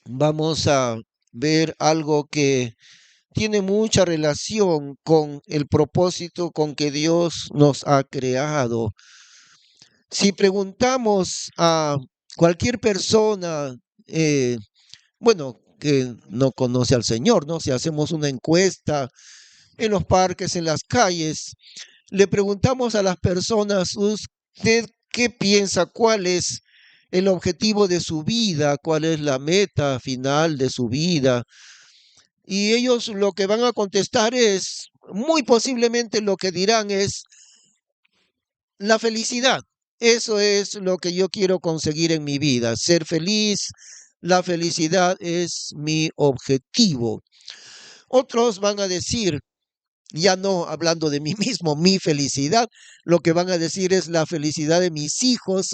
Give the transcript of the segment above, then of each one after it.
vamos a ver algo que tiene mucha relación con el propósito con que Dios nos ha creado. Si preguntamos a cualquier persona, bueno, que no conoce al Señor, ¿no? Si hacemos una encuesta en los parques, en las calles, le preguntamos a las personas, ¿usted qué piensa? ¿Cuál es el objetivo de su vida? ¿Cuál es la meta final de su vida? Y ellos lo que van a contestar es, muy posiblemente lo que dirán es la felicidad. Eso es lo que yo quiero conseguir en mi vida, ser feliz. La felicidad es mi objetivo. Otros van a decir, ya no hablando de mí mismo, mi felicidad, lo que van a decir es la felicidad de mis hijos,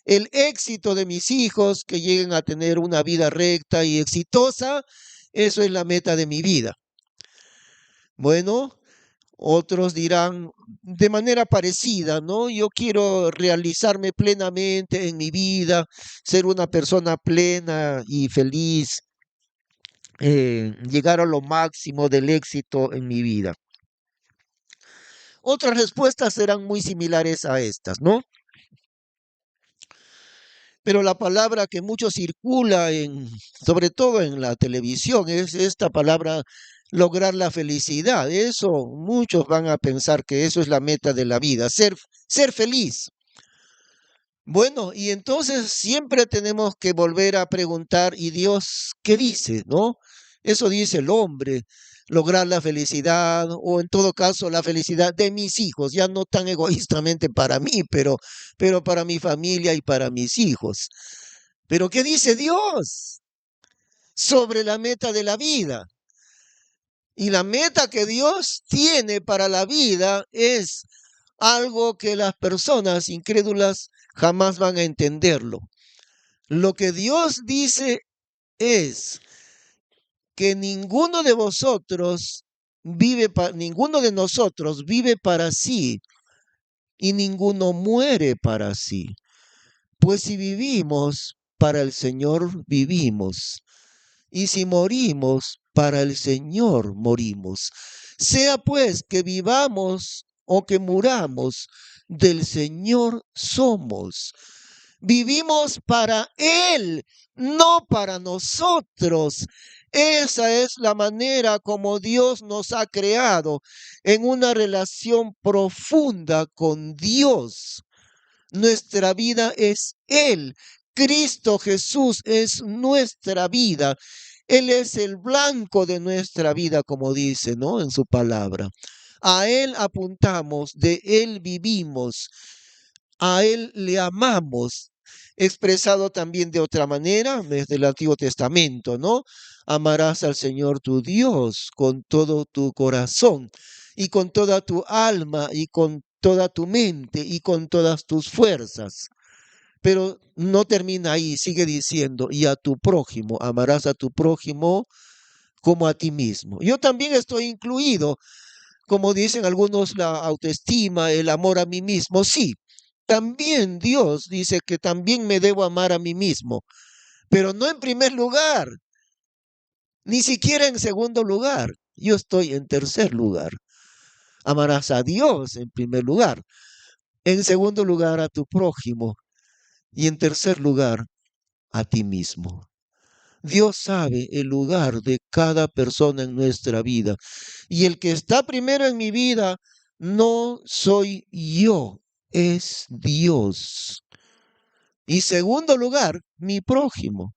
el éxito de mis hijos, que lleguen a tener una vida recta y exitosa. Eso es la meta de mi vida. Bueno, otros dirán de manera parecida, ¿no? Yo quiero realizarme plenamente en mi vida, ser una persona plena y feliz, llegar a lo máximo del éxito en mi vida. Otras respuestas serán muy similares a estas, ¿no? Pero la palabra que mucho circula sobre todo en la televisión, es esta palabra lograr la felicidad. Eso, muchos van a pensar que eso es la meta de la vida, ser feliz. Bueno, y entonces siempre tenemos que volver a preguntar, ¿y Dios qué dice, no? Eso dice el hombre, lograr la felicidad, o en todo caso la felicidad de mis hijos, ya no tan egoístamente para mí, pero para mi familia y para mis hijos. Pero ¿qué dice Dios sobre la meta de la vida? Y la meta que Dios tiene para la vida es algo que las personas incrédulas jamás van a entenderlo. Lo que Dios dice es que ninguno de nosotros vive para sí y ninguno muere para sí. Pues si vivimos, para el Señor vivimos. Y si morimos, para el Señor morimos. Sea pues que vivamos o que muramos, del Señor somos. Vivimos para Él, no para nosotros. Esa es la manera como Dios nos ha creado, en una relación profunda con Dios. Nuestra vida es Él. Cristo Jesús es nuestra vida. Él es el blanco de nuestra vida, como dice, ¿no? En su palabra. A Él apuntamos, de Él vivimos, a Él le amamos. Expresado también de otra manera desde el Antiguo Testamento, ¿no? Amarás al Señor tu Dios con todo tu corazón y con toda tu alma y con toda tu mente y con todas tus fuerzas. Pero no termina ahí, sigue diciendo, y a tu prójimo, amarás a tu prójimo como a ti mismo. Yo también estoy incluido, como dicen algunos, la autoestima, el amor a mí mismo. Sí, también Dios dice que también me debo amar a mí mismo, pero no en primer lugar, ni siquiera en segundo lugar. Yo estoy en tercer lugar. Amarás a Dios en primer lugar, en segundo lugar a tu prójimo y en tercer lugar a ti mismo. Dios sabe el lugar de cada persona en nuestra vida. Y el que está primero en mi vida no soy yo, es Dios. Y segundo lugar, mi prójimo.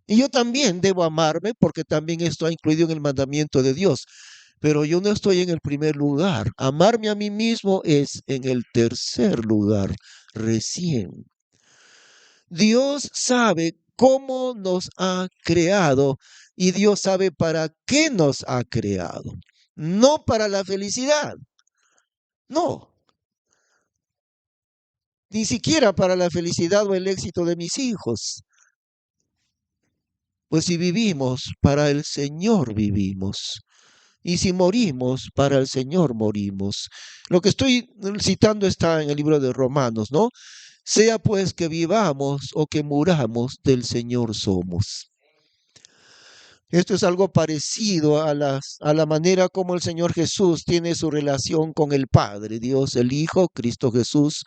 Y yo también debo amarme porque también estoy incluido en el mandamiento de Dios. Pero yo no estoy en el primer lugar. Amarme a mí mismo es en el tercer lugar, recién. Dios sabe cómo nos ha creado y Dios sabe para qué nos ha creado. No para la felicidad, no, ni siquiera para la felicidad o el éxito de mis hijos. Pues si vivimos, para el Señor vivimos. Y si morimos, para el Señor morimos. Lo que estoy citando está en el libro de Romanos, ¿no? Sea pues que vivamos o que muramos, del Señor somos. Esto es algo parecido a la manera como el Señor Jesús tiene su relación con el Padre, Dios el Hijo, Cristo Jesús,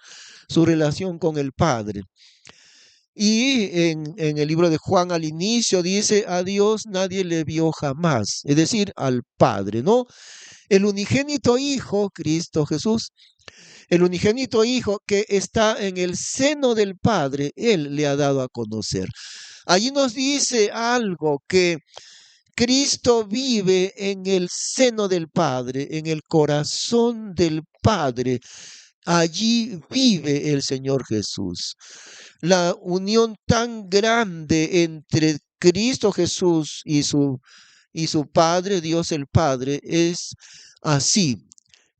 su relación con el Padre. Y en el libro de Juan al inicio dice, a Dios nadie le vio jamás, es decir, al Padre, ¿no? El unigénito Hijo, Cristo Jesús, el unigénito Hijo que está en el seno del Padre, Él le ha dado a conocer. Allí nos dice algo que Cristo vive en el seno del Padre, en el corazón del Padre. Allí vive el Señor Jesús. La unión tan grande entre Cristo Jesús y su Padre, Dios el Padre, es así.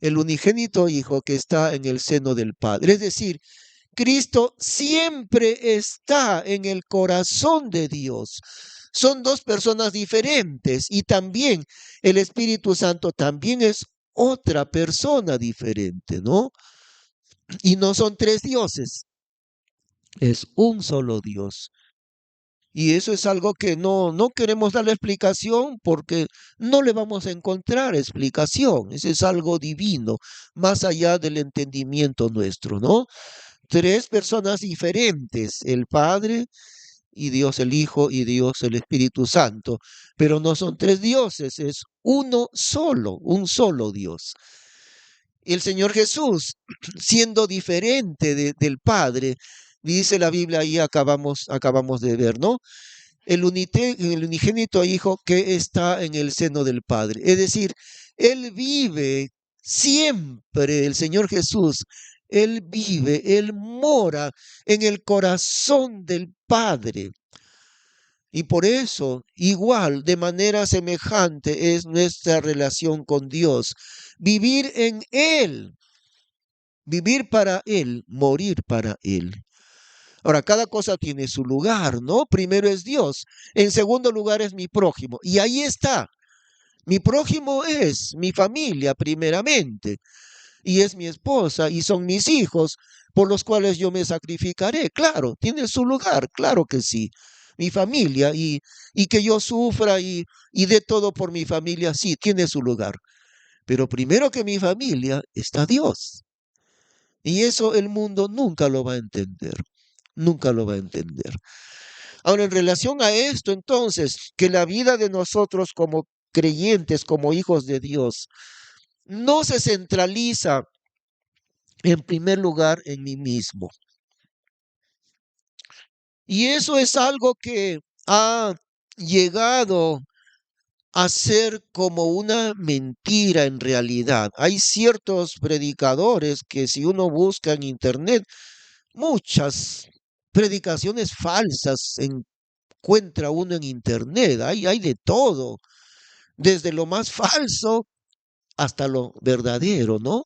El unigénito Hijo que está en el seno del Padre. Es decir, Cristo siempre está en el corazón de Dios. Son dos personas diferentes y también el Espíritu Santo también es otra persona diferente, ¿no? Y no son tres dioses, es un solo Dios. Y eso es algo que no queremos darle explicación porque no le vamos a encontrar explicación. Eso es algo divino, más allá del entendimiento nuestro, ¿no? Tres personas diferentes, el Padre y Dios el Hijo y Dios el Espíritu Santo, pero no son tres dioses, es uno solo, un solo Dios. Y el Señor Jesús, siendo diferente del Padre, dice la Biblia, ahí acabamos de ver, ¿no? El unigénito Hijo que está en el seno del Padre. Es decir, Él vive siempre, el Señor Jesús, Él vive, Él mora en el corazón del Padre. Y por eso, igual, de manera semejante, es nuestra relación con Dios. Vivir en Él, vivir para Él, morir para Él. Ahora, cada cosa tiene su lugar, ¿no? Primero es Dios, en segundo lugar es mi prójimo. Y ahí está. Mi prójimo es mi familia, primeramente, y es mi esposa, y son mis hijos, por los cuales yo me sacrificaré. Claro, tiene su lugar, claro que sí. Mi familia, y que yo sufra y dé todo por mi familia, sí, tiene su lugar. Pero primero que mi familia está Dios. Y eso el mundo nunca lo va a entender. Nunca lo va a entender. Ahora, en relación a esto, entonces, que la vida de nosotros como creyentes, como hijos de Dios, no se centraliza en primer lugar en mí mismo. Y eso es algo que ha llegado a ser como una mentira en realidad. Hay ciertos predicadores que si uno busca en internet, muchas predicaciones falsas encuentra uno en internet. Hay de todo, desde lo más falso hasta lo verdadero, ¿no?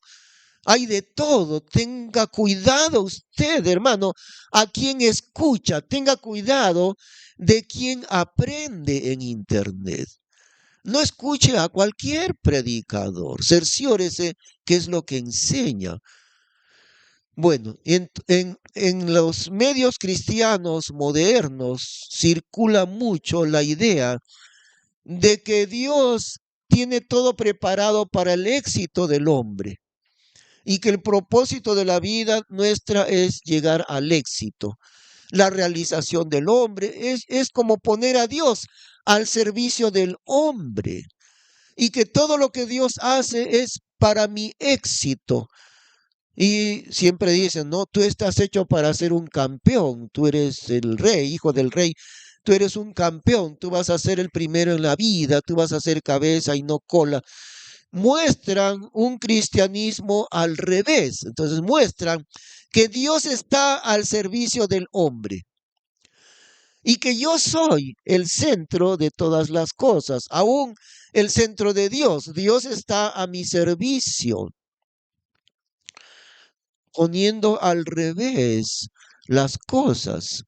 Hay de todo. Tenga cuidado usted, hermano, a quien escucha. Tenga cuidado de quien aprende en internet. No escuche a cualquier predicador. Cerciórese qué es lo que enseña. Bueno, en los medios cristianos modernos circula mucho la idea de que Dios tiene todo preparado para el éxito del hombre y que el propósito de la vida nuestra es llegar al éxito. La realización del hombre es como poner a Dios al servicio del hombre y que todo lo que Dios hace es para mi éxito. Y siempre dicen, no, tú estás hecho para ser un campeón, tú eres el rey, hijo del rey, tú eres un campeón, tú vas a ser el primero en la vida, tú vas a ser cabeza y no cola. Muestran un cristianismo al revés, entonces muestran que Dios está al servicio del hombre y que yo soy el centro de todas las cosas, aún el centro de Dios. Dios está a mi servicio, poniendo al revés las cosas.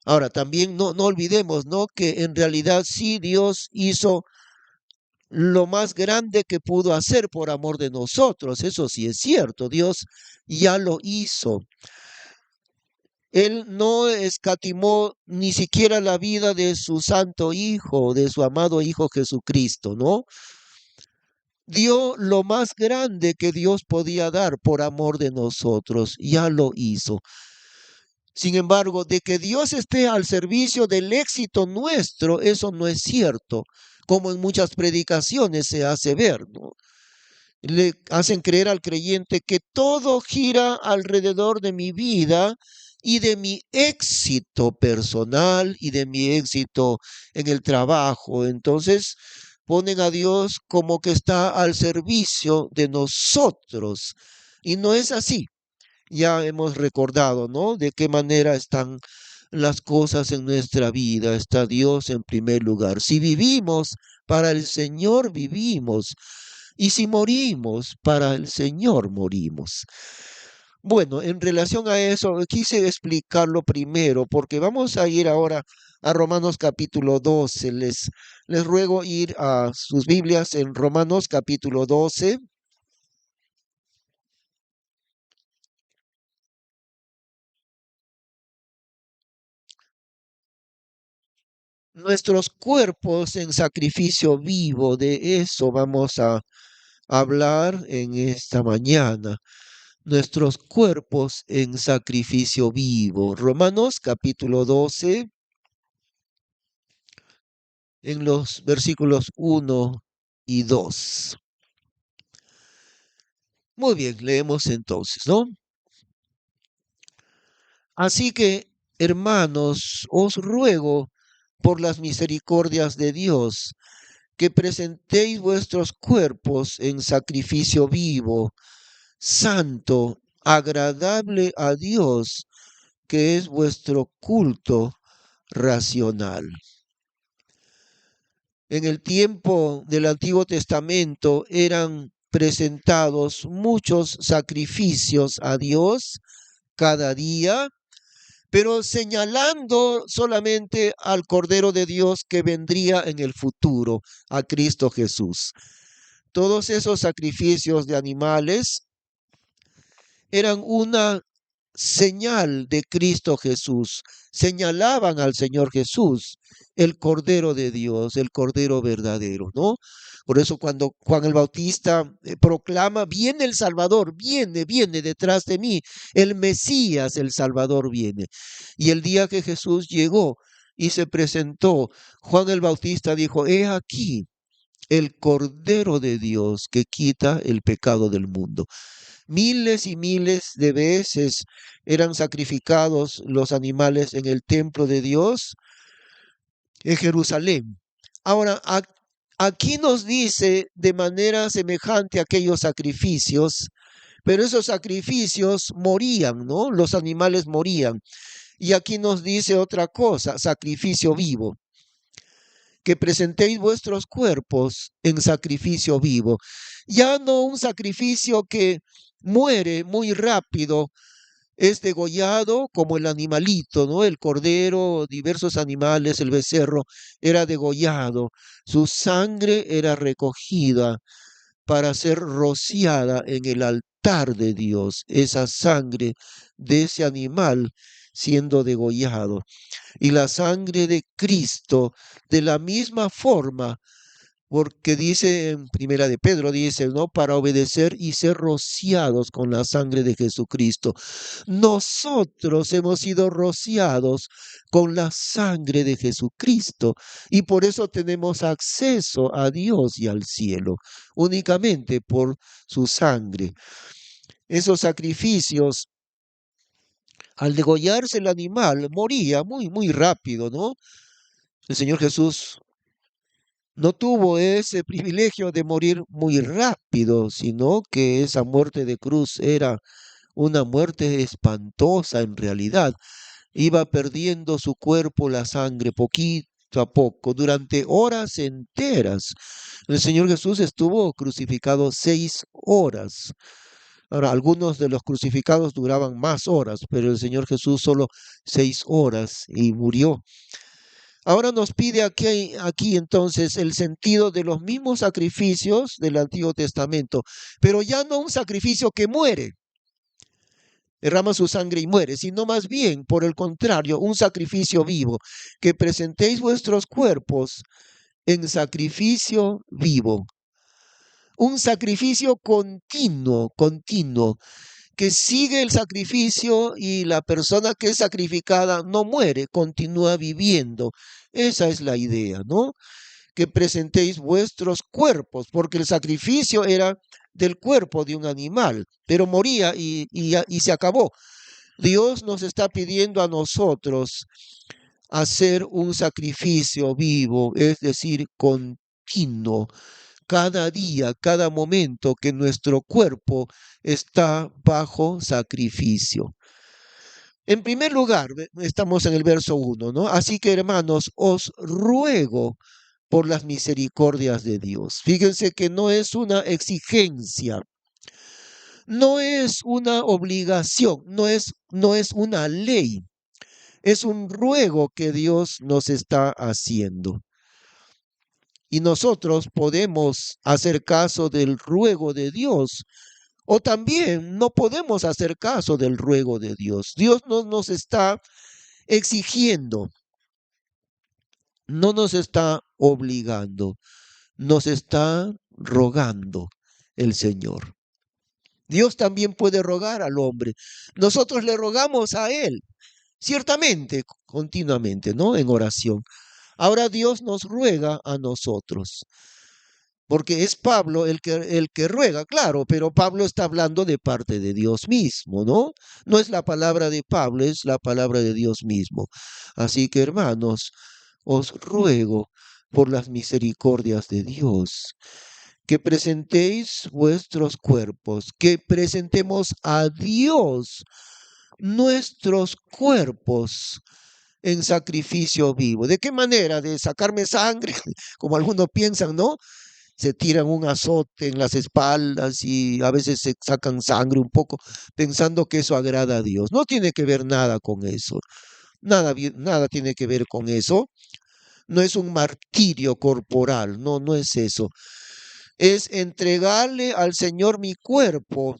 Ahora, también no olvidemos, ¿no? Que en realidad sí Dios hizo lo más grande que pudo hacer por amor de nosotros. Eso sí es cierto, Dios ya lo hizo. Él no escatimó ni siquiera la vida de su santo Hijo, de su amado Hijo Jesucristo, ¿no? Dio lo más grande que Dios podía dar por amor de nosotros, ya lo hizo. Sin embargo, de que Dios esté al servicio del éxito nuestro, eso no es cierto, como en muchas predicaciones se hace ver, ¿no? Le hacen creer al creyente que todo gira alrededor de mi vida y de mi éxito personal y de mi éxito en el trabajo. Entonces ponen a Dios como que está al servicio de nosotros. Y no es así. Ya hemos recordado, ¿no? De qué manera están las cosas en nuestra vida. Está Dios en primer lugar. Si vivimos, para el Señor vivimos. Y si morimos, para el Señor morimos. Bueno, en relación a eso, quise explicarlo primero, porque vamos a ir ahora a Romanos capítulo 12. Les ruego ir a sus Biblias en Romanos capítulo 12. Nuestros cuerpos en sacrificio vivo, de eso vamos a hablar en esta mañana. Nuestros cuerpos en sacrificio vivo. Romanos capítulo 12, en los versículos 1 y 2. Muy bien, leemos entonces, ¿no? Así que, hermanos, os ruego por las misericordias de Dios, que presentéis vuestros cuerpos en sacrificio vivo, santo, agradable a Dios, que es vuestro culto racional. En el tiempo del Antiguo Testamento eran presentados muchos sacrificios a Dios cada día, pero señalando solamente al Cordero de Dios que vendría en el futuro, a Cristo Jesús. Todos esos sacrificios de animales eran una señal de Cristo Jesús, señalaban al Señor Jesús, el Cordero de Dios, el Cordero verdadero, ¿no? Por eso cuando Juan el Bautista proclama, viene el Salvador, viene detrás de mí, el Mesías, el Salvador viene. Y el día que Jesús llegó y se presentó, Juan el Bautista dijo, he aquí el Cordero de Dios que quita el pecado del mundo. Miles y miles de veces eran sacrificados los animales en el templo de Dios en Jerusalén. Ahora, aquí nos dice de manera semejante a aquellos sacrificios, pero esos sacrificios morían, ¿no? Los animales morían. Y aquí nos dice otra cosa, sacrificio vivo, que presentéis vuestros cuerpos en sacrificio vivo. Ya no un sacrificio que muere muy rápido, es degollado como el animalito, ¿no? El cordero, diversos animales, el becerro, era degollado. Su sangre era recogida para ser rociada en el altar de Dios. Esa sangre de ese animal siendo degollado. Y la sangre de Cristo, de la misma forma, porque dice en Primera de Pedro, dice, ¿no? Para obedecer y ser rociados con la sangre de Jesucristo. Nosotros hemos sido rociados con la sangre de Jesucristo y por eso tenemos acceso a Dios y al cielo, únicamente por su sangre. Esos sacrificios, al degollarse el animal, moría muy rápido, ¿no? El Señor Jesús no tuvo ese privilegio de morir muy rápido, sino que esa muerte de cruz era una muerte espantosa en realidad. Iba perdiendo su cuerpo la sangre poquito a poco, durante horas enteras. El Señor Jesús estuvo crucificado 6 horas. Ahora, algunos de los crucificados duraban más horas, pero el Señor Jesús solo 6 horas y murió. Ahora nos pide aquí entonces el sentido de los mismos sacrificios del Antiguo Testamento, pero ya no un sacrificio que muere, derrama su sangre y muere, sino más bien, por el contrario, un sacrificio vivo, que presentéis vuestros cuerpos en sacrificio vivo, un sacrificio continuo, continuo, que sigue el sacrificio y la persona que es sacrificada no muere, continúa viviendo. Esa es la idea, ¿no? Que presentéis vuestros cuerpos, porque el sacrificio era del cuerpo de un animal, pero moría y se acabó. Dios nos está pidiendo a nosotros hacer un sacrificio vivo, es decir, continuo, cada día, cada momento que nuestro cuerpo está bajo sacrificio. En primer lugar, estamos en el verso 1, ¿no? Así que, hermanos, os ruego por las misericordias de Dios. Fíjense que no es una exigencia, no es una obligación, no es una ley, es un ruego que Dios nos está haciendo. Y nosotros podemos hacer caso del ruego de Dios o también no podemos hacer caso del ruego de Dios. Dios no nos está exigiendo, no nos está obligando, nos está rogando el Señor. Dios también puede rogar al hombre. Nosotros le rogamos a Él, ciertamente, continuamente, ¿no? En oración. Ahora Dios nos ruega a nosotros, porque es Pablo el que ruega, claro, pero Pablo está hablando de parte de Dios mismo, ¿no? No es la palabra de Pablo, es la palabra de Dios mismo. Así que, hermanos, os ruego por las misericordias de Dios, que presentéis vuestros cuerpos, que presentemos a Dios nuestros cuerpos en sacrificio vivo. ¿De qué manera? De sacarme sangre, como algunos piensan, ¿no? Se tiran un azote en las espaldas y a veces se sacan sangre un poco, pensando que eso agrada a Dios. No tiene que ver nada con eso. Nada, nada tiene que ver con eso. No es un martirio corporal, no, no es eso. Es entregarle al Señor mi cuerpo,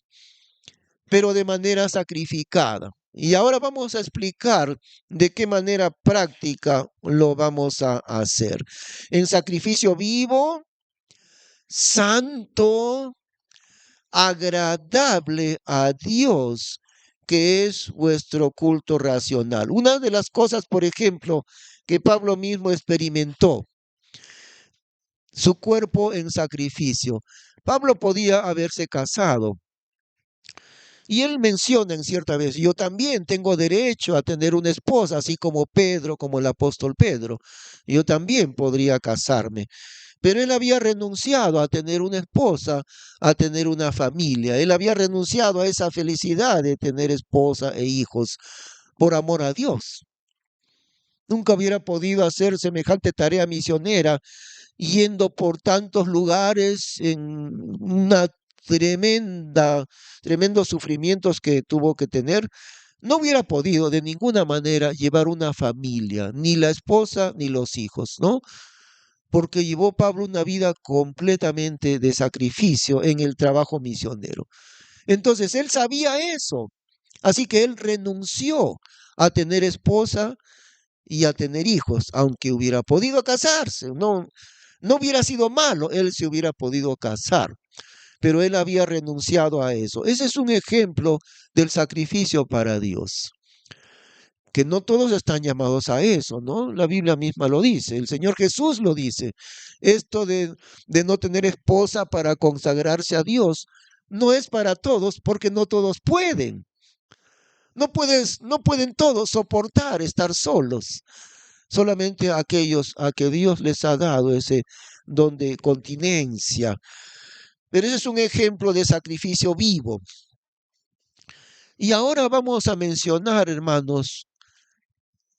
pero de manera sacrificada. Y ahora vamos a explicar de qué manera práctica lo vamos a hacer. En sacrificio vivo, santo, agradable a Dios, que es vuestro culto racional. Una de las cosas, por ejemplo, que Pablo mismo experimentó, su cuerpo en sacrificio. Pablo podía haberse casado. Y él menciona en cierta vez, yo también tengo derecho a tener una esposa, así como Pedro, como el apóstol Pedro. Yo también podría casarme. Pero él había renunciado a tener una esposa, a tener una familia. Él había renunciado a esa felicidad de tener esposa e hijos por amor a Dios. Nunca hubiera podido hacer semejante tarea misionera yendo por tantos lugares en una tremendos sufrimientos que tuvo que tener. No hubiera podido de ninguna manera llevar una familia, ni la esposa ni los hijos, ¿no? Porque llevó Pablo una vida completamente de sacrificio en el trabajo misionero. Entonces él sabía eso, así que él renunció a tener esposa y a tener hijos, aunque hubiera podido casarse. No, no hubiera sido malo, él se hubiera podido casar, pero él había renunciado a eso. Ese es un ejemplo del sacrificio para Dios, que no todos están llamados a eso, ¿no? La Biblia misma lo dice, el Señor Jesús lo dice. Esto de no tener esposa para consagrarse a Dios no es para todos porque no todos pueden. No pueden todos soportar estar solos. Solamente aquellos a que Dios les ha dado ese don de continencia. Pero ese es un ejemplo de sacrificio vivo. Y ahora vamos a mencionar, hermanos,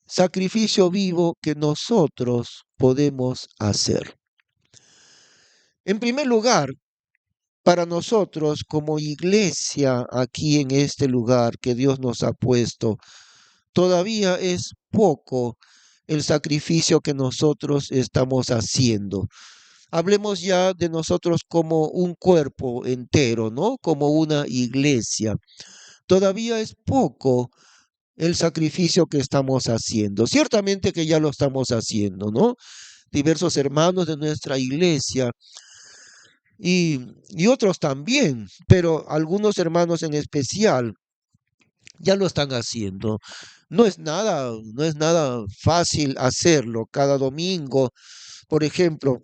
sacrificio vivo que nosotros podemos hacer. En primer lugar, para nosotros como iglesia aquí en este lugar que Dios nos ha puesto, todavía es poco el sacrificio que nosotros estamos haciendo. Hablemos ya de nosotros como un cuerpo entero, ¿no? Como una iglesia. todavía es poco el sacrificio que estamos haciendo. Ciertamente que ya lo estamos haciendo, ¿no? Diversos hermanos de nuestra iglesia y otros también, pero algunos hermanos en especial ya lo están haciendo. No es nada fácil hacerlo cada domingo. Por ejemplo,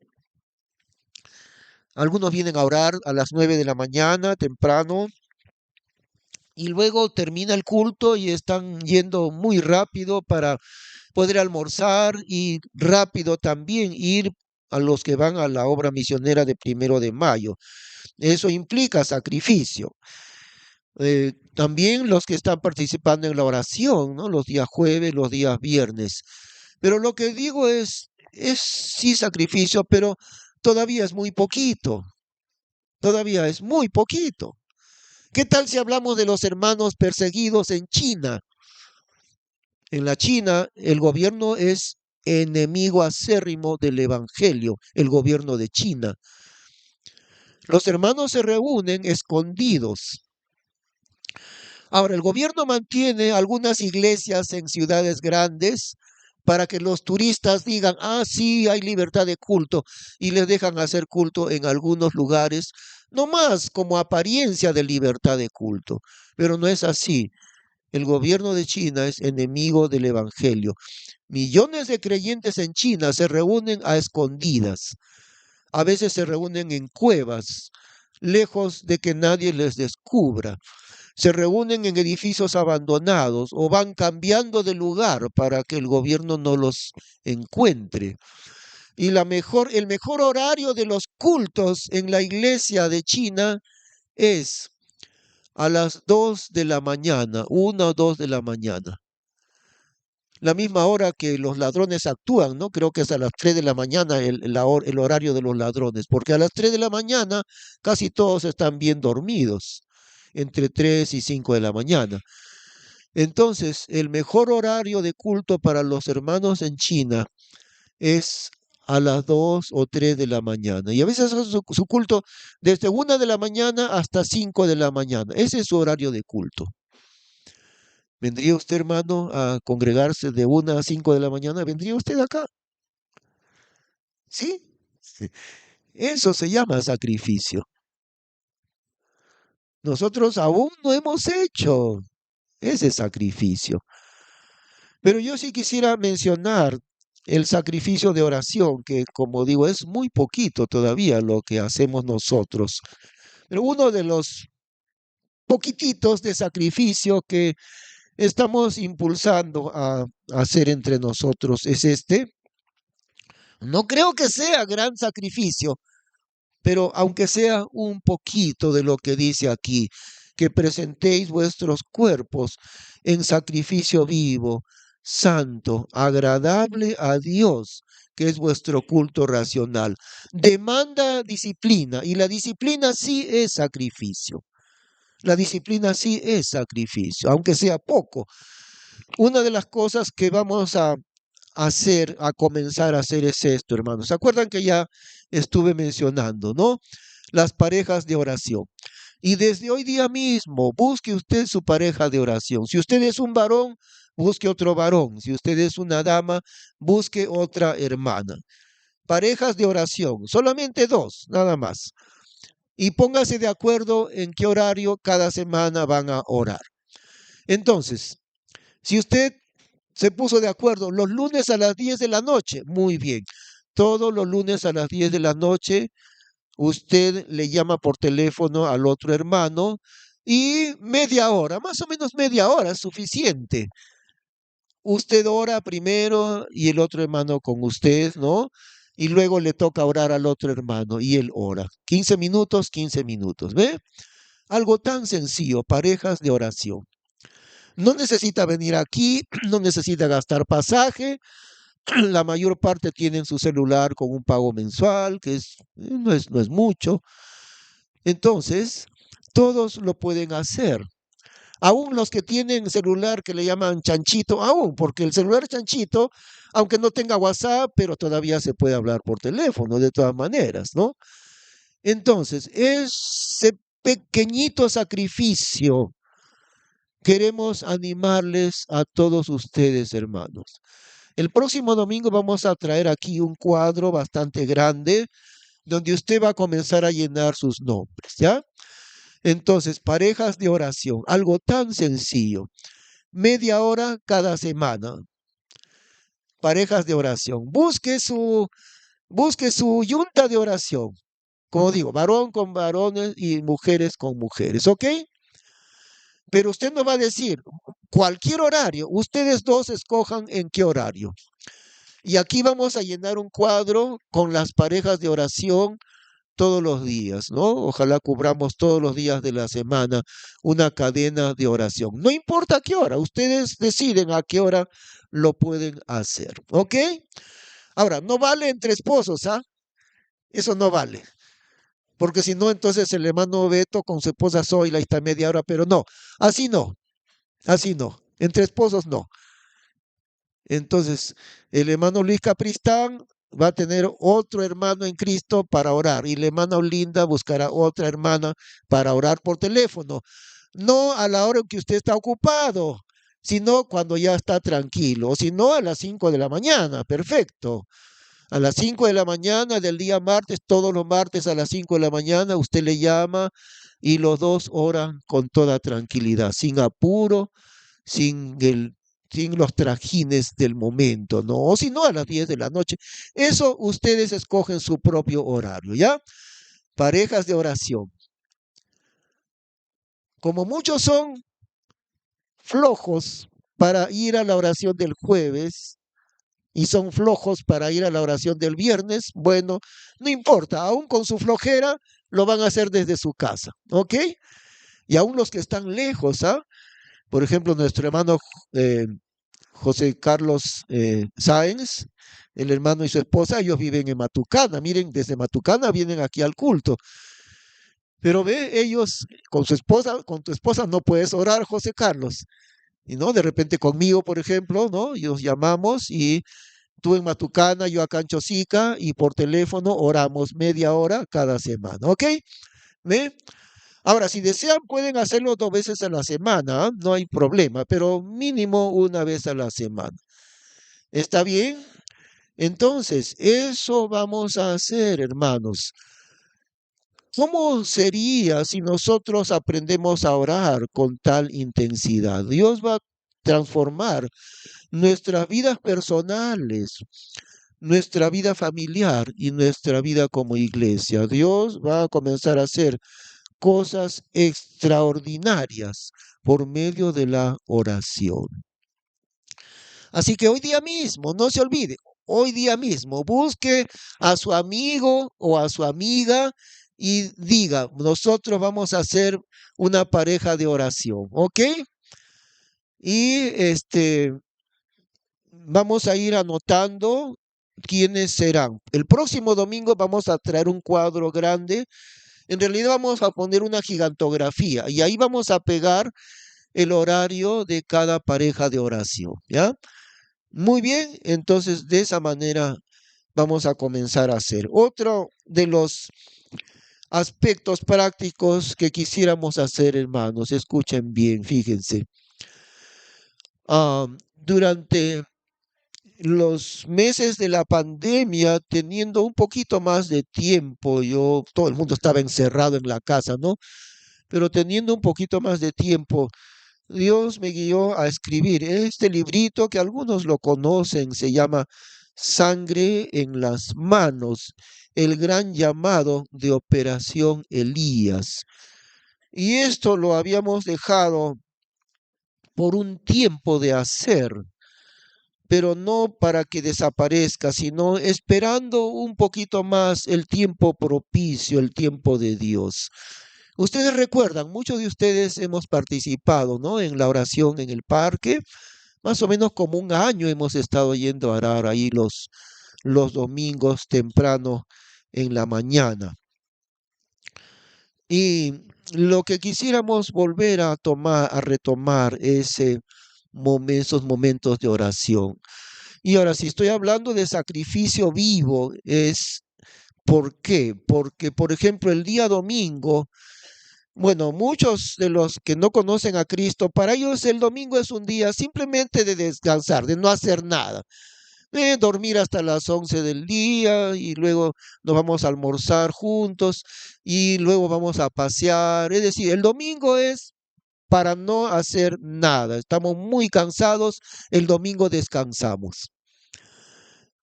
algunos vienen a orar a las 9 de la mañana, temprano, y luego termina el culto y están yendo muy rápido para poder almorzar y rápido también ir a los que van a la obra misionera de 1 de Mayo. Eso implica sacrificio. También los que están participando en la oración, ¿no? Los días jueves, los días viernes. Pero lo que digo es sí sacrificio, pero todavía es muy poquito. Todavía es muy poquito. ¿Qué tal si hablamos de los hermanos perseguidos en China? En la China, el gobierno es enemigo acérrimo del Evangelio, el gobierno de China. Los hermanos se reúnen escondidos. Ahora, el gobierno mantiene algunas iglesias en ciudades grandes para que los turistas digan, ah, sí, hay libertad de culto, y les dejan hacer culto en algunos lugares, no más como apariencia de libertad de culto, pero no es así. El gobierno de China es enemigo del Evangelio. Millones de creyentes en China se reúnen a escondidas. A veces se reúnen en cuevas, lejos de que nadie les descubra. Se reúnen en edificios abandonados o van cambiando de lugar para que el gobierno no los encuentre. Y el mejor horario de los cultos en la iglesia de China es a las 2 de la mañana, 1 o 2 de la mañana. La misma hora que los ladrones actúan, ¿no? Creo que es a las 3 de la mañana el horario de los ladrones, porque a las 3 de la mañana casi todos están bien dormidos, entre 3 y 5 de la mañana. Entonces, el mejor horario de culto para los hermanos en China es a las 2 o 3 de la mañana. Y a veces hacen su culto desde 1 de la mañana hasta 5 de la mañana. Ese es su horario de culto. ¿Vendría usted, hermano, a congregarse de 1 a 5 de la mañana? ¿Vendría usted acá? ¿Sí? Sí. Eso se llama sacrificio. Nosotros aún no hemos hecho ese sacrificio. Pero yo sí quisiera mencionar el sacrificio de oración, que como digo, es muy poquito todavía lo que hacemos nosotros. Pero uno de los poquititos de sacrificio que estamos impulsando a hacer entre nosotros es este. No creo que sea gran sacrificio, pero aunque sea un poquito de lo que dice aquí, que presentéis vuestros cuerpos en sacrificio vivo, santo, agradable a Dios, que es vuestro culto racional. Demanda disciplina y la disciplina sí es sacrificio. La disciplina sí es sacrificio, aunque sea poco. Una de las cosas que vamos a hacer, a comenzar a hacer es esto, hermanos. ¿Se acuerdan que ya estuve mencionando, no? Las parejas de oración. Y desde hoy día mismo, busque usted su pareja de oración. Si usted es un varón, busque otro varón. Si usted es una dama, busque otra hermana. Parejas de oración, solamente dos, nada más. Y póngase de acuerdo en qué horario cada semana van a orar. Entonces, si usted se puso de acuerdo los lunes a las 10 de la noche, muy bien. Todos los lunes a las 10 de la noche, usted le llama por teléfono al otro hermano y media hora, más o menos media hora es suficiente. Usted ora primero y el otro hermano con usted, ¿no? Y luego le toca orar al otro hermano y él ora. 15 minutos, 15 minutos, ¿ve? Algo tan sencillo, parejas de oración. No necesita venir aquí, no necesita gastar pasaje. La mayor parte tienen su celular con un pago mensual, que no es mucho. Entonces, todos lo pueden hacer. Aún los que tienen celular que le llaman chanchito, aún, porque el celular chanchito, aunque no tenga WhatsApp, pero todavía se puede hablar por teléfono, de todas maneras, ¿no? Entonces, ese pequeñito sacrificio queremos animarles a todos ustedes, hermanos. El próximo domingo vamos a traer aquí un cuadro bastante grande donde usted va a comenzar a llenar sus nombres, ¿ya? Entonces, parejas de oración, algo tan sencillo. Media hora cada semana, parejas de oración. Busque su yunta de oración. Como digo, varón con varones y mujeres con mujeres, ¿ok? Pero usted no va a decir cualquier horario. Ustedes dos escojan en qué horario. Y aquí vamos a llenar un cuadro con las parejas de oración todos los días, ¿no? Ojalá cubramos todos los días de la semana una cadena de oración. No importa a qué hora, ustedes deciden a qué hora lo pueden hacer, ¿ok? Ahora, no vale entre esposos, ¿ah? Eso no vale, porque si no, entonces el hermano Beto con su esposa Zoila está media hora, pero no, así no, así no, entre esposos no. Entonces, el hermano Luis Capristán va a tener otro hermano en Cristo para orar y la hermana Olinda buscará otra hermana para orar por teléfono. No a la hora en que usted está ocupado, sino cuando ya está tranquilo, o si no a las 5 de la mañana, perfecto. A las 5 de la mañana del día martes, todos los martes a las 5 de la mañana, usted le llama y los dos oran con toda tranquilidad, sin apuro, sin el sin los trajines del momento, ¿no? O si no, a las 10 de la noche. Eso ustedes escogen su propio horario, ¿ya? Parejas de oración. Como muchos son flojos para ir a la oración del jueves y son flojos para ir a la oración del viernes, bueno, no importa, aún con su flojera lo van a hacer desde su casa, ¿ok? Y aún los que están lejos, ¿ah? Por ejemplo, nuestro hermano eh, José Carlos Sáenz, el hermano y su esposa, ellos viven en Matucana. Miren, desde Matucana vienen aquí al culto. Pero ve, ellos con su esposa, con tu esposa no puedes orar, José Carlos. Y no, de repente conmigo, por ejemplo, ¿no? Y nos llamamos y tú en Matucana, yo acá en Chosica, y por teléfono oramos media hora cada semana, ¿ok? ¿Ve? Ahora, si desean, pueden hacerlo 2 veces a la semana, ¿ah? No hay problema, pero mínimo una vez a la semana. ¿Está bien? Entonces, eso vamos a hacer, hermanos. ¿Cómo sería si nosotros aprendemos a orar con tal intensidad? Dios va a transformar nuestras vidas personales, nuestra vida familiar y nuestra vida como iglesia. Dios va a comenzar a hacer cosas extraordinarias por medio de la oración. Así que hoy día mismo, no se olvide, hoy día mismo, busque a su amigo o a su amiga y diga, nosotros vamos a hacer una pareja de oración, ¿ok? Y vamos a ir anotando quiénes serán. El próximo domingo vamos a traer un cuadro grande. En realidad vamos a poner una gigantografía y ahí vamos a pegar el horario de cada pareja de oración, ¿ya? Muy bien, entonces de esa manera vamos a comenzar a hacer. Otro de los aspectos prácticos que quisiéramos hacer, hermanos, escuchen bien, fíjense. Durante los meses de la pandemia, teniendo un poquito más de tiempo, todo el mundo estaba encerrado en la casa, ¿no? Pero teniendo un poquito más de tiempo, Dios me guió a escribir este librito que algunos lo conocen, se llama Sangre en las manos, el gran llamado de Operación Elías. Y esto lo habíamos dejado por un tiempo de hacer, pero no para que desaparezca, sino esperando un poquito más el tiempo propicio, el tiempo de Dios. Ustedes recuerdan, muchos de ustedes hemos participado, ¿no? En la oración en el parque, más o menos como un año hemos estado yendo a orar ahí los domingos temprano en la mañana. Y lo que quisiéramos volver a tomar, a retomar esos momentos de oración. Y ahora, si estoy hablando de sacrificio vivo, ¿por qué? Porque, por ejemplo, el día domingo Bueno, muchos de los que no conocen a Cristo, para ellos el domingo es un día simplemente de descansar, de no hacer nada. Dormir hasta las 11 del día y luego nos vamos a almorzar juntos y luego vamos a pasear. Es decir, el domingo es para no hacer nada. Estamos muy cansados, el domingo descansamos.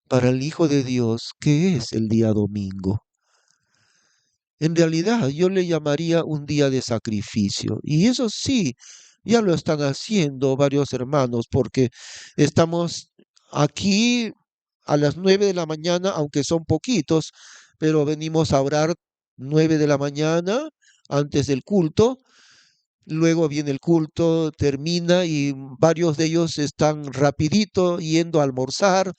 Para el Hijo de Dios, ¿qué es el día domingo? En realidad yo le llamaría un día de sacrificio. Y eso sí, ya lo están haciendo varios hermanos porque estamos aquí a las 9 de la mañana, aunque son poquitos, pero venimos a orar 9 de la mañana antes del culto. Luego viene el culto, termina y varios de ellos están rapidito yendo a almorzar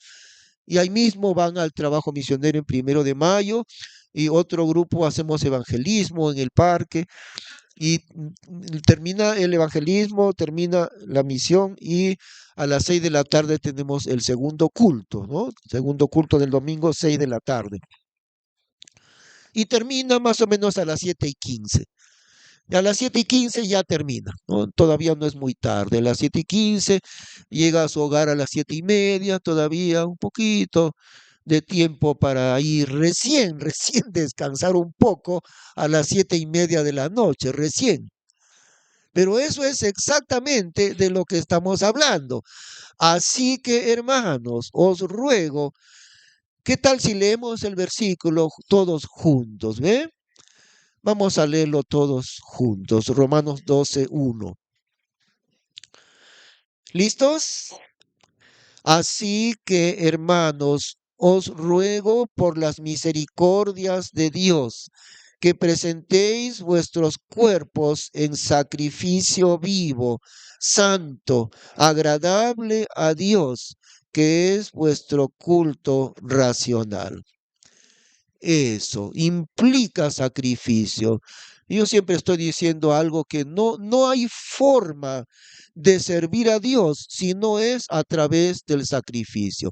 y ahí mismo van al trabajo misionero en 1 de Mayo y otro grupo hacemos evangelismo en el parque y termina el evangelismo, termina la misión y a las 6 de la tarde tenemos el segundo culto, ¿no? Segundo culto del domingo, 6 de la tarde. Y termina más o menos a las 7:15. Y a las 7:15 ya termina, ¿no? Todavía no es muy tarde. A las 7:15 llega a su hogar a las 7:30, todavía un poquito de tiempo para ir recién descansar un poco a las 7:30 de la noche, recién. Pero eso es exactamente de lo que estamos hablando. Así que, hermanos, os ruego, ¿qué tal si leemos el versículo todos juntos? ¿Ve? Vamos a leerlo todos juntos. Romanos 12:1. ¿Listos? Así que, hermanos, os ruego por las misericordias de Dios que presentéis vuestros cuerpos en sacrificio vivo, santo, agradable a Dios, que es vuestro culto racional. Eso implica sacrificio. Yo siempre estoy diciendo algo que no hay forma de servir a Dios si no es a través del sacrificio.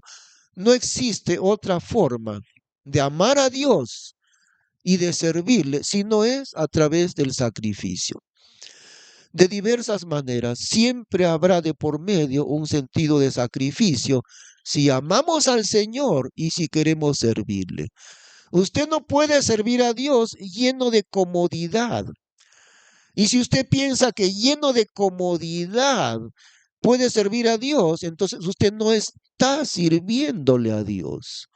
No existe otra forma de amar a Dios y de servirle si no es a través del sacrificio. De diversas maneras, siempre habrá de por medio un sentido de sacrificio si amamos al Señor y si queremos servirle. Usted no puede servir a Dios lleno de comodidad. Y si usted piensa que lleno de comodidad puede servir a Dios, entonces usted no está sirviéndole a Dios.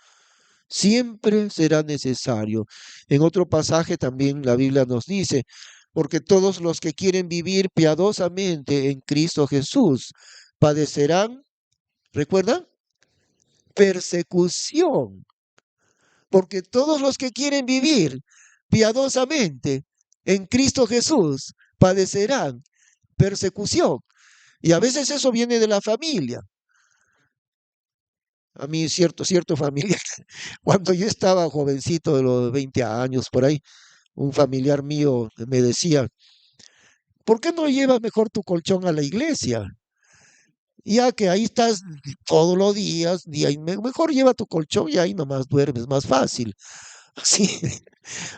Siempre será necesario. En otro pasaje también la Biblia nos dice, porque todos los que quieren vivir piadosamente en Cristo Jesús padecerán, ¿recuerdan? Persecución. Porque todos los que quieren vivir piadosamente en Cristo Jesús padecerán persecución. Y a veces eso viene de la familia. A mí cierto familiar, cuando yo estaba jovencito de los 20 años por ahí, un familiar mío me decía, ¿por qué no llevas mejor tu colchón a la iglesia? Ya que ahí estás todos los días, mejor lleva tu colchón y ahí nomás duermes más fácil. Así,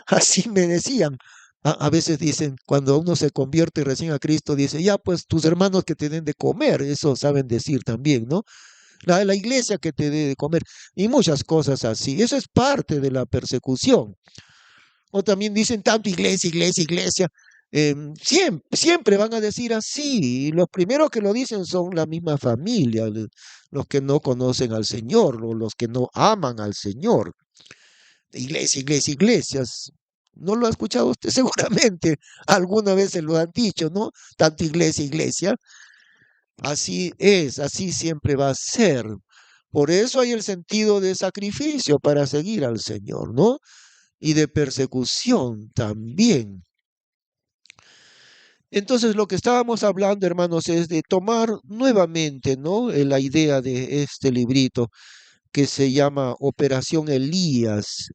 así me decían. A veces dicen, cuando uno se convierte recién a Cristo, dice, ya pues tus hermanos que te den de comer, eso saben decir también, ¿no? La iglesia que te dé de comer y muchas cosas así. Eso es parte de la persecución. O también dicen tanto iglesia, iglesia, iglesia. Siempre van a decir así. Y los primeros que lo dicen son la misma familia, los que no conocen al Señor, o los que no aman al Señor. Iglesia, iglesia, iglesias. ¿No lo ha escuchado usted? Seguramente alguna vez se lo han dicho, ¿no? Tanto iglesia, iglesia. Así es, así siempre va a ser. Por eso hay el sentido de sacrificio para seguir al Señor, ¿no? Y de persecución también. Entonces, lo que estábamos hablando, hermanos, es de tomar nuevamente, ¿no? La idea de este librito que se llama Operación Elías.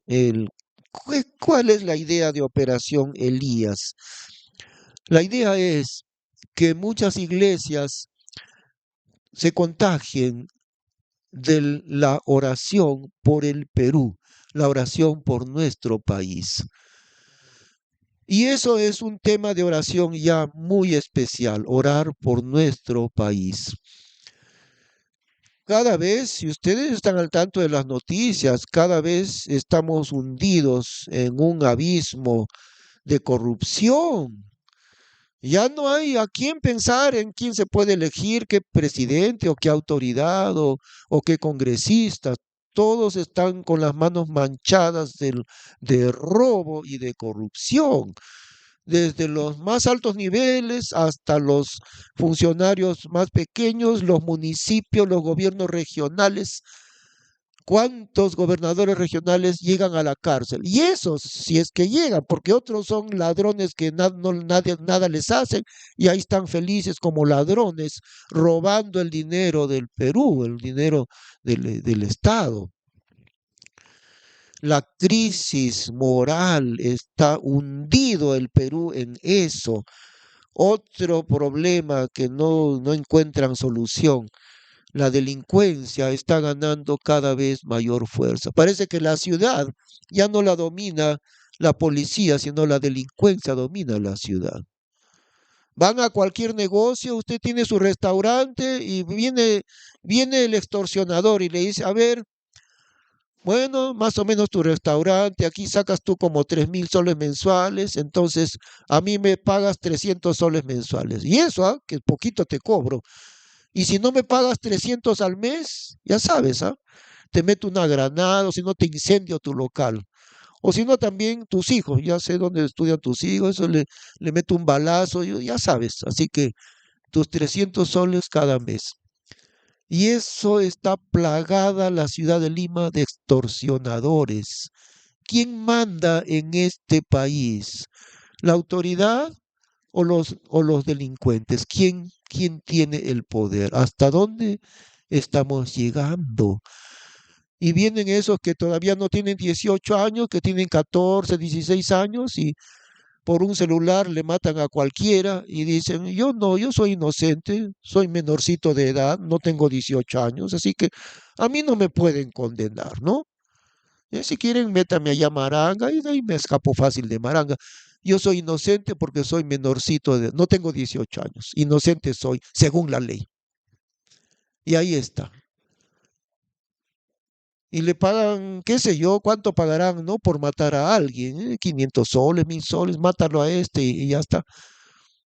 ¿Cuál es la idea de Operación Elías? La idea es que muchas iglesias se contagien de la oración por el Perú, la oración por nuestro país. Y eso es un tema de oración ya muy especial, orar por nuestro país. Cada vez, si ustedes están al tanto de las noticias, cada vez estamos hundidos en un abismo de corrupción. Ya no hay a quién pensar en quién se puede elegir, qué presidente o qué autoridad o qué congresista. Todos están con las manos manchadas de robo y de corrupción, desde los más altos niveles hasta los funcionarios más pequeños, los municipios, los gobiernos regionales. ¿Cuántos gobernadores regionales llegan a la cárcel? Y esos, si es que llegan, porque otros son ladrones que nada les hacen y ahí están felices como ladrones, robando el dinero del Perú, el dinero del Estado. La crisis moral está hundido el Perú en eso. Otro problema que no encuentran solución. La delincuencia está ganando cada vez mayor fuerza. Parece que la ciudad ya no la domina la policía, sino la delincuencia domina la ciudad. Van a cualquier negocio, usted tiene su restaurante y viene el extorsionador y le dice, a ver, bueno, más o menos tu restaurante, aquí sacas tú como 3.000 soles mensuales, entonces a mí me pagas 300 soles mensuales. Y eso, que poquito te cobro. Y si no me pagas 300 al mes, ya sabes, te meto una granada o si no te incendio tu local. O si no también tus hijos, ya sé dónde estudian tus hijos, eso le meto un balazo, ya sabes. Así que tus 300 soles cada mes. Y eso está plagada la ciudad de Lima de extorsionadores. ¿Quién manda en este país? ¿La autoridad o los delincuentes? ¿Quién tiene el poder? ¿Hasta dónde estamos llegando? Y vienen esos que todavía no tienen 18 años, que tienen 14, 16 años y por un celular le matan a cualquiera y dicen, yo no, yo soy inocente, soy menorcito de edad, no tengo 18 años, así que a mí no me pueden condenar, ¿no? Si quieren, métame allá a Maranga y de ahí me escapo fácil de Maranga. Yo soy inocente porque soy menorcito de, no tengo 18 años, inocente soy según la ley. Y ahí está. Y le pagan, qué sé yo, cuánto pagarán, ¿no? Por matar a alguien, 500 soles, 1000 soles, mátalo a este y ya está.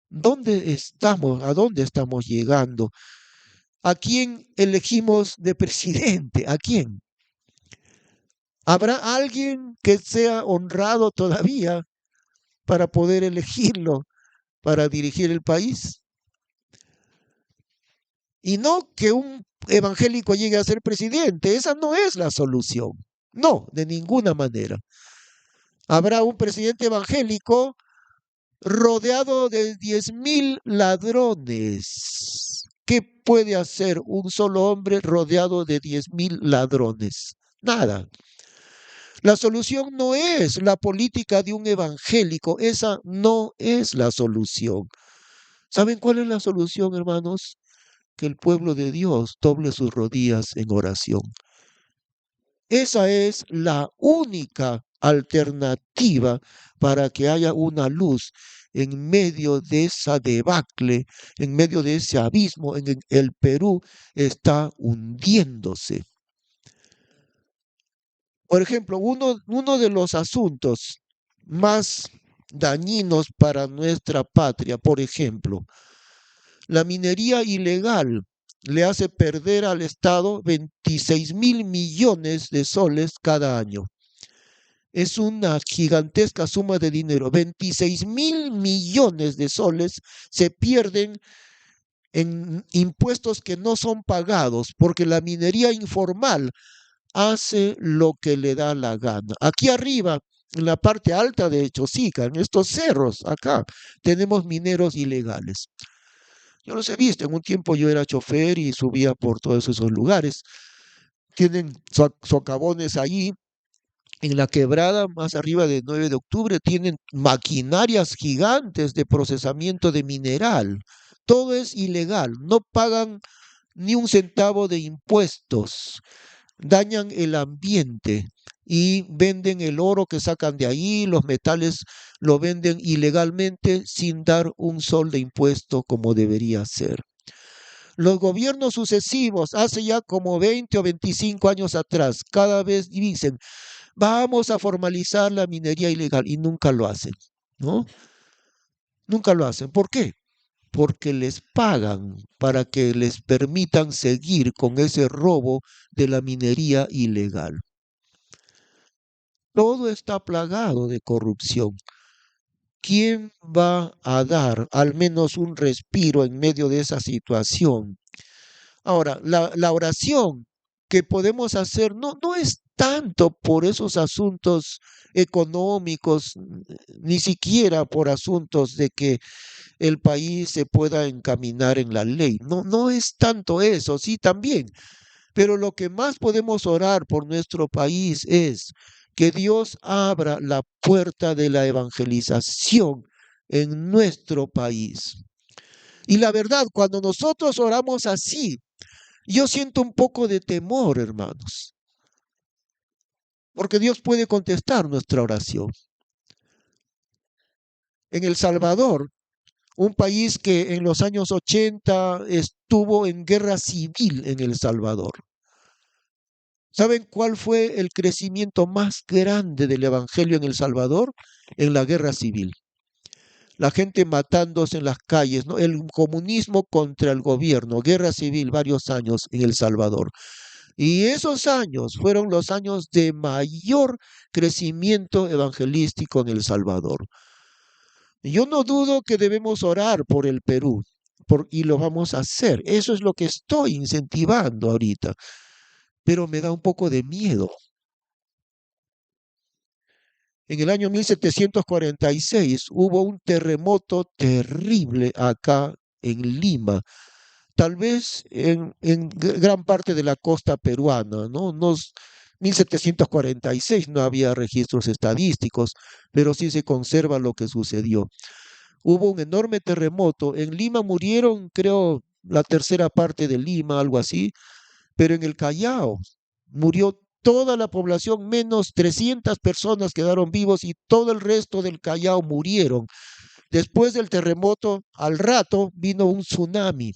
¿Dónde estamos? ¿A dónde estamos llegando? ¿A quién elegimos de presidente? ¿A quién? ¿Habrá alguien que sea honrado todavía para poder elegirlo para dirigir el país? Y no que un evangélico llegue a ser presidente, esa no es la solución. No, de ninguna manera. Habrá un presidente evangélico rodeado de 10.000 ladrones. ¿Qué puede hacer un solo hombre rodeado de 10.000 ladrones? Nada. La solución no es la política de un evangélico, esa no es la solución. ¿Saben cuál es la solución, hermanos? Que el pueblo de Dios doble sus rodillas en oración. Esa es la única alternativa para que haya una luz en medio de esa debacle, en medio de ese abismo en el Perú está hundiéndose. Por ejemplo, uno de los asuntos más dañinos para nuestra patria, por ejemplo, la minería ilegal le hace perder al Estado 26.000 millones de soles cada año. Es una gigantesca suma de dinero. 26.000 millones de soles se pierden en impuestos que no son pagados porque la minería informal hace lo que le da la gana. Aquí arriba, en la parte alta de Chosica, en estos cerros, acá, tenemos mineros ilegales. Yo los he visto, en un tiempo yo era chofer y subía por todos esos lugares. Tienen socavones allí, en la quebrada más arriba de 9 de octubre, tienen maquinarias gigantes de procesamiento de mineral. Todo es ilegal, no pagan ni un centavo de impuestos, dañan el ambiente. y venden el oro que sacan de ahí, los metales lo venden ilegalmente sin dar un sol de impuesto como debería ser. Los gobiernos sucesivos, hace ya como 20 o 25 años atrás, cada vez dicen, vamos a formalizar la minería ilegal y nunca lo hacen, ¿no? Nunca lo hacen. ¿Por qué? Porque les pagan para que les permitan seguir con ese robo de la minería ilegal. Todo está plagado de corrupción. ¿Quién va a dar al menos un respiro en medio de esa situación? Ahora, la oración que podemos hacer no es tanto por esos asuntos económicos, ni siquiera por asuntos de que el país se pueda encaminar en la ley. No es tanto eso, sí también, pero lo que más podemos orar por nuestro país es que Dios abra la puerta de la evangelización en nuestro país. Y la verdad, cuando nosotros oramos así, yo siento un poco de temor, hermanos, porque Dios puede contestar nuestra oración. En El Salvador, un país que en los años 80 estuvo en guerra civil en El Salvador. ¿Saben cuál fue el crecimiento más grande del Evangelio en El Salvador? En la guerra civil. La gente matándose en las calles, ¿no? El comunismo contra el gobierno, guerra civil, varios años en El Salvador. Y esos años fueron los años de mayor crecimiento evangelístico en El Salvador. Yo no dudo que debemos orar por el Perú, y lo vamos a hacer. Eso es lo que estoy incentivando ahorita, pero me da un poco de miedo. En el año 1746 hubo un terremoto terrible acá en Lima, tal vez en gran parte de la costa peruana, ¿no? 1746 no había registros estadísticos, pero sí se conserva lo que sucedió. Hubo un enorme terremoto. En Lima murieron, creo, la tercera parte de Lima, algo así, pero en el Callao murió toda la población, menos 300 personas quedaron vivos y todo el resto del Callao murieron. Después del terremoto, al rato vino un tsunami.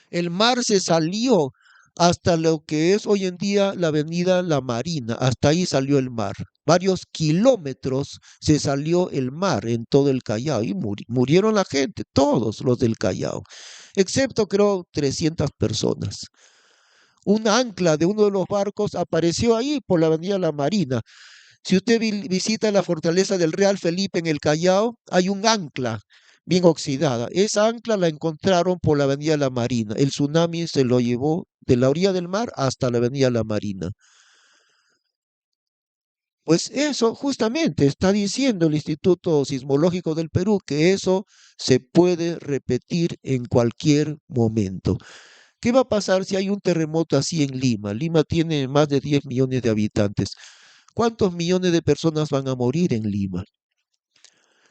El mar se salió hasta lo que es hoy en día la avenida La Marina, hasta ahí salió el mar. Varios kilómetros se salió el mar en todo el Callao y murieron la gente, todos los del Callao, excepto creo 300 personas. Un ancla de uno de los barcos apareció ahí por la avenida La Marina. Si usted visita la fortaleza del Real Felipe en el Callao, hay un ancla bien oxidada. Esa ancla la encontraron por la avenida La Marina. El tsunami se lo llevó de la orilla del mar hasta la avenida La Marina. Pues eso justamente está diciendo el Instituto Sismológico del Perú, que eso se puede repetir en cualquier momento. ¿Qué va a pasar si hay un terremoto así en Lima? Lima tiene más de 10 millones de habitantes. ¿Cuántos millones de personas van a morir en Lima?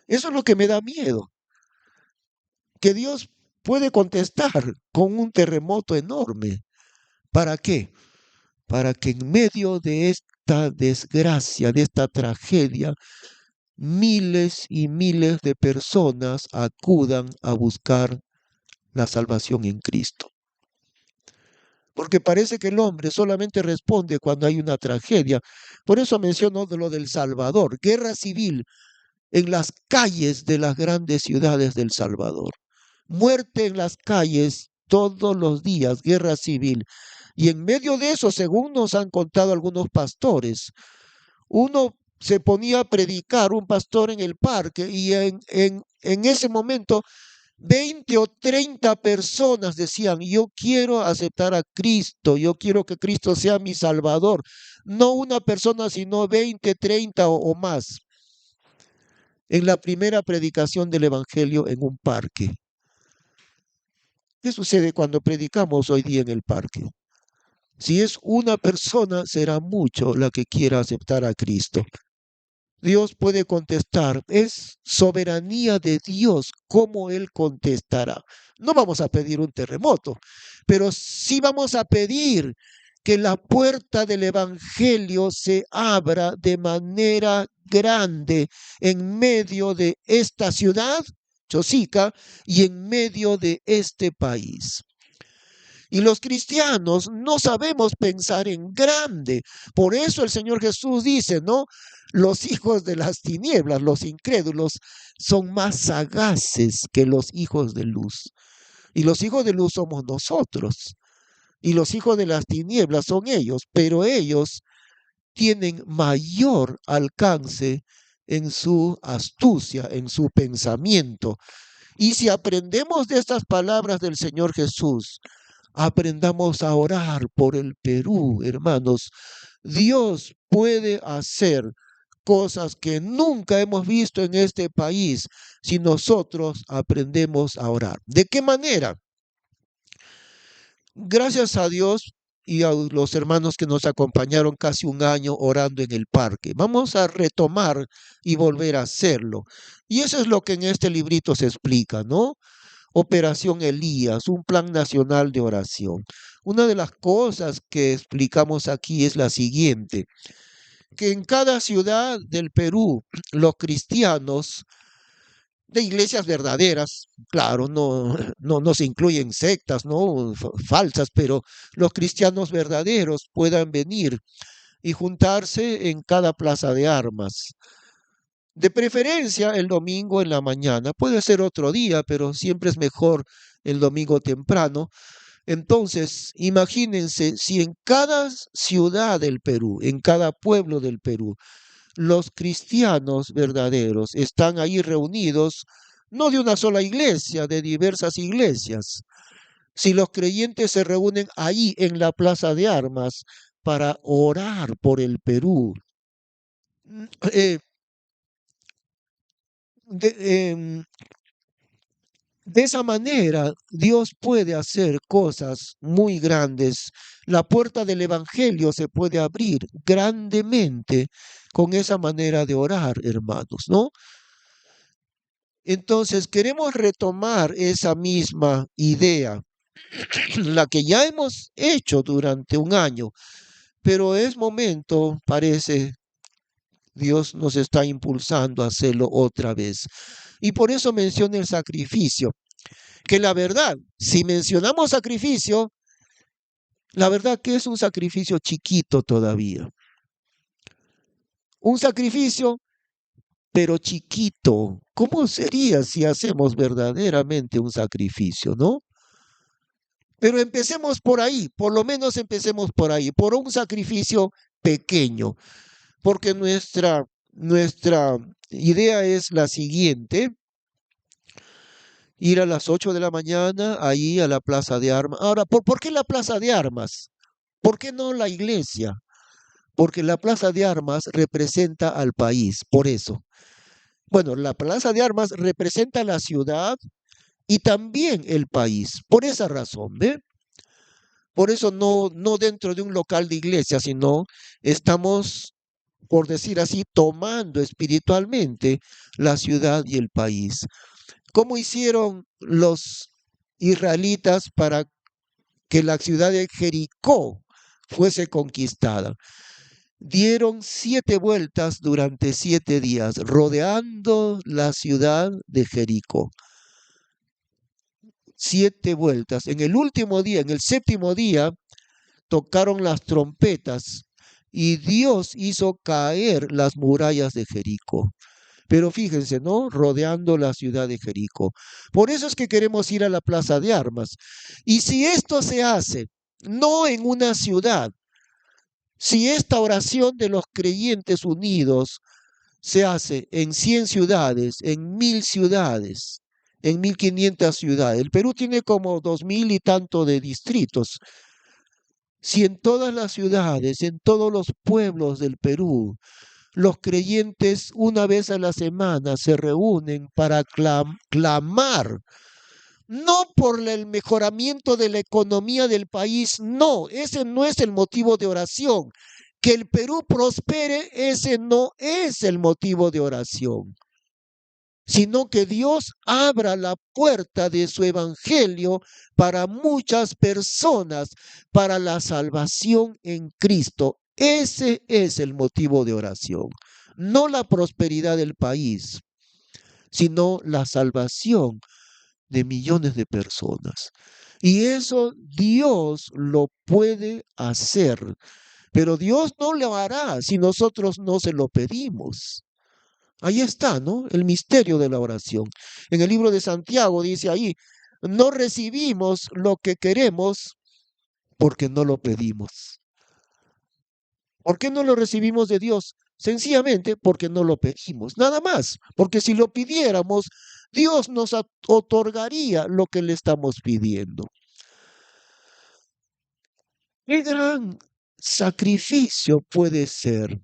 Eso es lo que me da miedo, que Dios puede contestar con un terremoto enorme. ¿Para qué? Para que en medio de esta desgracia, de esta tragedia, miles y miles de personas acudan a buscar la salvación en Cristo. Porque parece que el hombre solamente responde cuando hay una tragedia. Por eso menciono lo del Salvador, guerra civil en las calles de las grandes ciudades del Salvador. Muerte en las calles todos los días, guerra civil. Y en medio de eso, según nos han contado algunos pastores, uno se ponía a predicar, un pastor en el parque, y en ese momento 20 o 30 personas decían, yo quiero aceptar a Cristo, yo quiero que Cristo sea mi Salvador. No una persona, sino 20, 30 o más. En la primera predicación del Evangelio en un parque. ¿Qué sucede cuando predicamos hoy día en el parque? Si es una persona, será mucho la que quiera aceptar a Cristo. Dios puede contestar, es soberanía de Dios cómo Él contestará. No vamos a pedir un terremoto, pero sí vamos a pedir que la puerta del Evangelio se abra de manera grande en medio de esta ciudad, Chosica, y en medio de este país. Y los cristianos no sabemos pensar en grande. Por eso el Señor Jesús dice, ¿no? Los hijos de las tinieblas, los incrédulos, son más sagaces que los hijos de luz. Y los hijos de luz somos nosotros. Y los hijos de las tinieblas son ellos, pero ellos tienen mayor alcance en su astucia, en su pensamiento. Y si aprendemos de estas palabras del Señor Jesús, aprendamos a orar por el Perú, hermanos. Dios puede hacer cosas que nunca hemos visto en este país si nosotros aprendemos a orar. ¿De qué manera? Gracias a Dios y a los hermanos que nos acompañaron casi un año orando en el parque. Vamos a retomar y volver a hacerlo. Y eso es lo que en este librito se explica, ¿no? Operación Elías, un plan nacional de oración. Una de las cosas que explicamos aquí es la siguiente, que en cada ciudad del Perú, los cristianos de iglesias verdaderas, claro, no se incluyen sectas, ¿no? Falsas, pero los cristianos verdaderos puedan venir y juntarse en cada plaza de armas. De preferencia el domingo en la mañana, puede ser otro día, pero siempre es mejor el domingo temprano. Entonces, imagínense si en cada ciudad del Perú, en cada pueblo del Perú, los cristianos verdaderos están ahí reunidos, no de una sola iglesia, de diversas iglesias. Si los creyentes se reúnen ahí en la plaza de armas para orar por el Perú, eh, de, em, de esa manera, Dios puede hacer cosas muy grandes. La puerta del Evangelio se puede abrir grandemente con esa manera de orar, hermanos, ¿no? Entonces, queremos retomar esa misma idea, la que ya hemos hecho durante un año, pero es momento, parece, Dios nos está impulsando a hacerlo otra vez. Y por eso menciona el sacrificio, que la verdad, si mencionamos sacrificio, la verdad que es un sacrificio chiquito todavía. Un sacrificio, pero chiquito. ¿Cómo sería si hacemos verdaderamente un sacrificio, no? Pero empecemos por ahí, por lo menos empecemos por ahí, por un sacrificio pequeño, porque nuestra idea es la siguiente: ir a las 8 de la mañana ahí a la Plaza de Armas. Ahora, ¿por qué la Plaza de Armas? ¿Por qué no la iglesia? Porque la Plaza de Armas representa al país, por eso. Bueno, la Plaza de Armas representa la ciudad y también el país, por esa razón, ¿ve? Por eso no dentro de un local de iglesia, sino estamos, por decir así, tomando espiritualmente la ciudad y el país. ¿Cómo hicieron los israelitas para que la ciudad de Jericó fuese conquistada? Dieron 7 vueltas durante 7 días, rodeando la ciudad de Jericó. 7 vueltas. En el último día, en el séptimo día, tocaron las trompetas y Dios hizo caer las murallas de Jericó. Pero fíjense, ¿no? Rodeando la ciudad de Jericó. Por eso es que queremos ir a la plaza de armas. Y si esto se hace, no en una ciudad, si esta oración de los creyentes unidos se hace en 100 ciudades, en 1000 ciudades, en 1500 ciudades. El Perú tiene como 2000 y tanto de distritos. Si en todas las ciudades, en todos los pueblos del Perú, los creyentes una vez a la semana se reúnen para clamar, no por el mejoramiento de la economía del país, no, ese no es el motivo de oración. Que el Perú prospere, ese no es el motivo de oración. sino que Dios abra la puerta de su evangelio para muchas personas, para la salvación en Cristo. Ese es el motivo de oración, no la prosperidad del país, sino la salvación de millones de personas. Y eso Dios lo puede hacer, pero Dios no lo hará si nosotros no se lo pedimos. Ahí está, ¿no? El misterio de la oración. En el libro de Santiago dice ahí, no recibimos lo que queremos porque no lo pedimos. ¿Por qué no lo recibimos de Dios? Sencillamente porque no lo pedimos, nada más. Porque si lo pidiéramos, Dios nos otorgaría lo que le estamos pidiendo. ¿Qué gran sacrificio puede ser?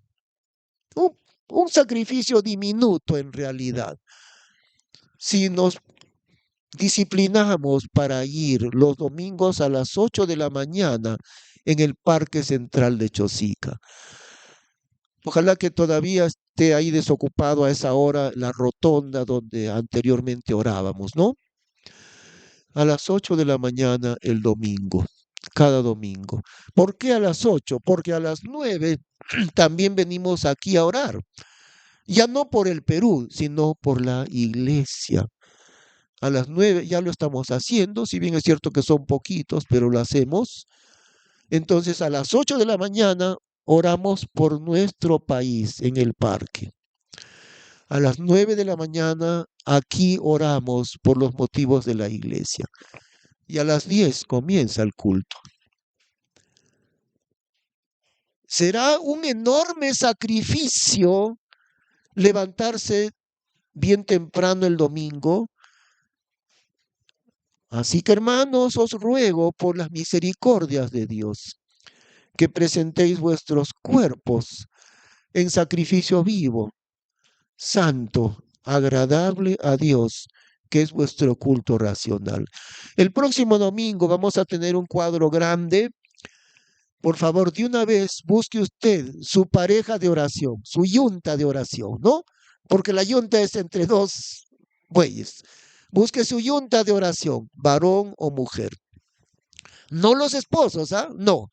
Un, un sacrificio diminuto en realidad. Si nos disciplinamos para ir los domingos a las 8 de la mañana en el Parque Central de Chosica. Ojalá que todavía esté ahí desocupado a esa hora la rotonda donde anteriormente orábamos, ¿no? A las 8 de la mañana el domingo, cada domingo. ¿Por qué a las 8? Porque a las 9 también venimos aquí a orar. Ya no por el Perú, sino por la iglesia. A las 9 ya lo estamos haciendo, si bien es cierto que son poquitos, pero lo hacemos. Entonces a las 8 de la mañana oramos por nuestro país en el parque. A las 9 de la mañana aquí oramos por los motivos de la iglesia. Y a las 10 comienza el culto. Será un enorme sacrificio levantarse bien temprano el domingo. Así que hermanos, os ruego por las misericordias de Dios que presentéis vuestros cuerpos en sacrificio vivo, santo, agradable a Dios, que es vuestro culto racional. El próximo domingo vamos a tener un cuadro grande. Por favor, de una vez busque usted su pareja de oración, su yunta de oración, ¿no? Porque la yunta es entre dos bueyes. Busque su yunta de oración, varón o mujer. No los esposos, ¿ah? No.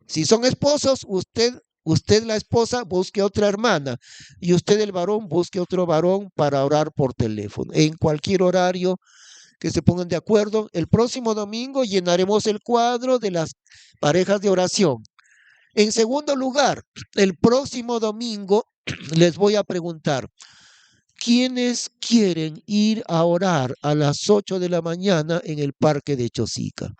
Si son esposos, usted la esposa busque otra hermana y usted el varón busque otro varón para orar por teléfono. En cualquier horario que se pongan de acuerdo. El próximo domingo llenaremos el cuadro de las parejas de oración. En segundo lugar, el próximo domingo les voy a preguntar, ¿quiénes quieren ir a orar a las 8 de la mañana en el parque de Chosica?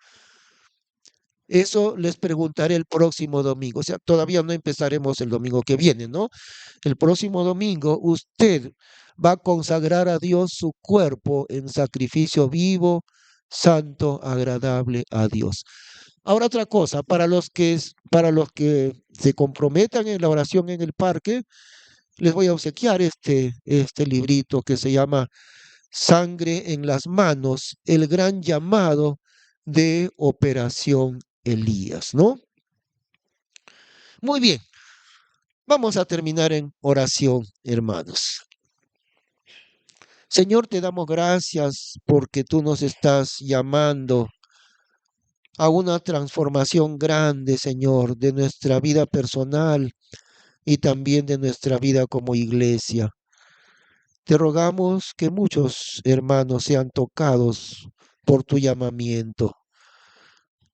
Eso les preguntaré el próximo domingo. O sea, todavía no empezaremos el domingo que viene, ¿no? El próximo domingo usted va a consagrar a Dios su cuerpo en sacrificio vivo, santo, agradable a Dios. Ahora otra cosa, para los que se comprometan en la oración en el parque, les voy a obsequiar este librito que se llama Sangre en las manos, el gran llamado de Operación Elías, ¿no? Muy bien, vamos a terminar en oración, hermanos. Señor, te damos gracias porque tú nos estás llamando a una transformación grande, Señor, de nuestra vida personal y también de nuestra vida como iglesia. Te rogamos que muchos hermanos sean tocados por tu llamamiento,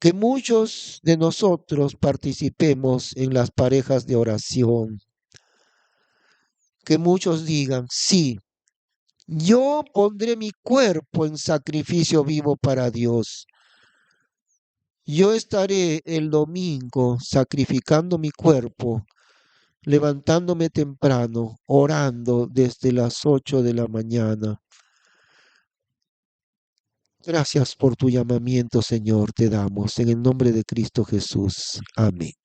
que muchos de nosotros participemos en las parejas de oración, que muchos digan, sí, yo pondré mi cuerpo en sacrificio vivo para Dios. Yo estaré el domingo sacrificando mi cuerpo, levantándome temprano, orando desde las 8 de la mañana. Gracias por tu llamamiento, Señor, te damos en el nombre de Cristo Jesús. Amén.